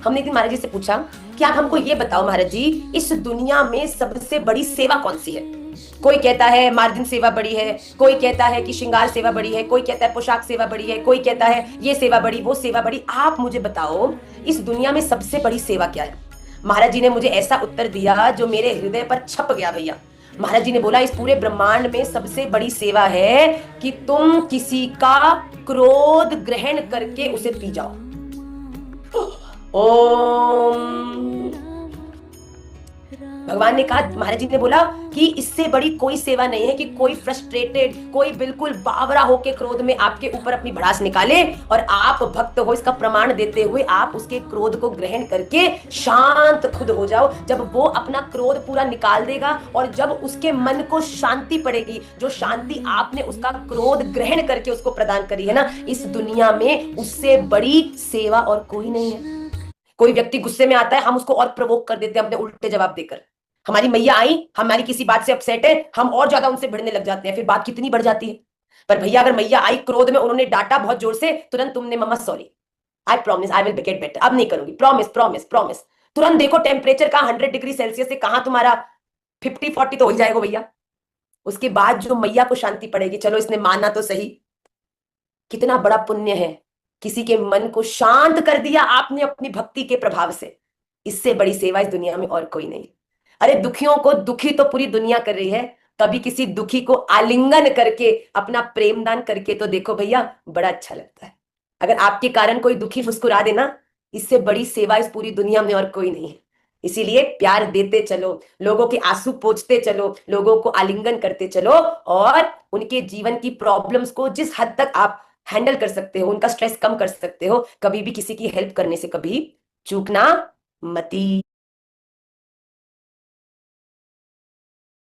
हमने एक दिन महाराज जी से पूछा कि आप हमको ये बताओ महाराज जी, इस दुनिया में सबसे बड़ी सेवा कौन सी है? कोई कहता है मार्जिन सेवा बड़ी है, कोई कहता है कि श्रृंगार सेवा बड़ी है, कोई कहता है पोशाक सेवा बड़ी है, कोई कहता है ये सेवा बड़ी, वो सेवा बड़ी। आप मुझे बताओ इस दुनिया में सबसे बड़ी सेवा क्या है? महाराज जी ने मुझे ऐसा उत्तर दिया जो मेरे हृदय पर छप गया भैया। महाराज जी ने बोला इस पूरे ब्रह्मांड में सबसे बड़ी सेवा है कि तुम किसी का क्रोध ग्रहण करके उसे पी जाओ। ओम। भगवान ने कहा, महाराज जी ने बोला कि इससे बड़ी कोई सेवा नहीं है कि कोई फ्रस्ट्रेटेड, कोई बिल्कुल बावरा होके क्रोध में आपके ऊपर अपनी भड़ास निकाले और आप भक्त हो इसका प्रमाण देते हुए आप उसके क्रोध को ग्रहण करके शांत खुद हो जाओ। जब वो अपना क्रोध पूरा निकाल देगा और जब उसके मन को शांति पड़ेगी, जो शांति आपने उसका क्रोध ग्रहण करके उसको प्रदान करी है ना, इस दुनिया में उससे बड़ी सेवा और कोई नहीं है। कोई व्यक्ति गुस्से में आता है, हम उसको और प्रोवोक कर देते हैं अपने उल्टे जवाब देकर। हमारी मैया आई, हमारी किसी बात से अपसेट है, हम और ज्यादा उनसे भिड़ने लग जाते हैं, फिर बात कितनी बढ़ जाती है। पर भैया अगर मैया आई क्रोध में, उन्होंने डांटा बहुत जोर से, तुरंत तुमने मम्मा sorry, I promise I will get better, अब नहीं करूंगी, प्रॉमिस प्रॉमिस प्रॉमिस। तुरंत देखो टेम्परेचर का 100 डिग्री सेल्सियस से कहां तुम्हारा 50-40 तो हो जाएगा भैया। उसके बाद जो मैया को शांति पड़ेगी, चलो इसने माना तो सही। कितना बड़ा पुण्य है, किसी के मन को शांत कर दिया आपने अपनी भक्ति के प्रभाव से। इससे बड़ी सेवा इस दुनिया में और कोई नहीं। अरे दुखियों को दुखी तो पूरी दुनिया कर रही है, कभी किसी दुखी को आलिंगन करके अपना प्रेम दान करके तो देखो भैया, बड़ा अच्छा लगता है। अगर आपके कारण कोई दुखी मुस्कुरा देना, इससे बड़ी सेवा इस पूरी दुनिया में और कोई नहीं है। इसीलिए प्यार देते चलो, लोगों के आंसू पोंछते चलो, लोगों को आलिंगन करते चलो और उनके जीवन की प्रॉब्लम्स को जिस हद तक आप हैंडल कर सकते हो, उनका स्ट्रेस कम कर सकते हो, कभी भी किसी की हेल्प करने से कभी चूकना मती।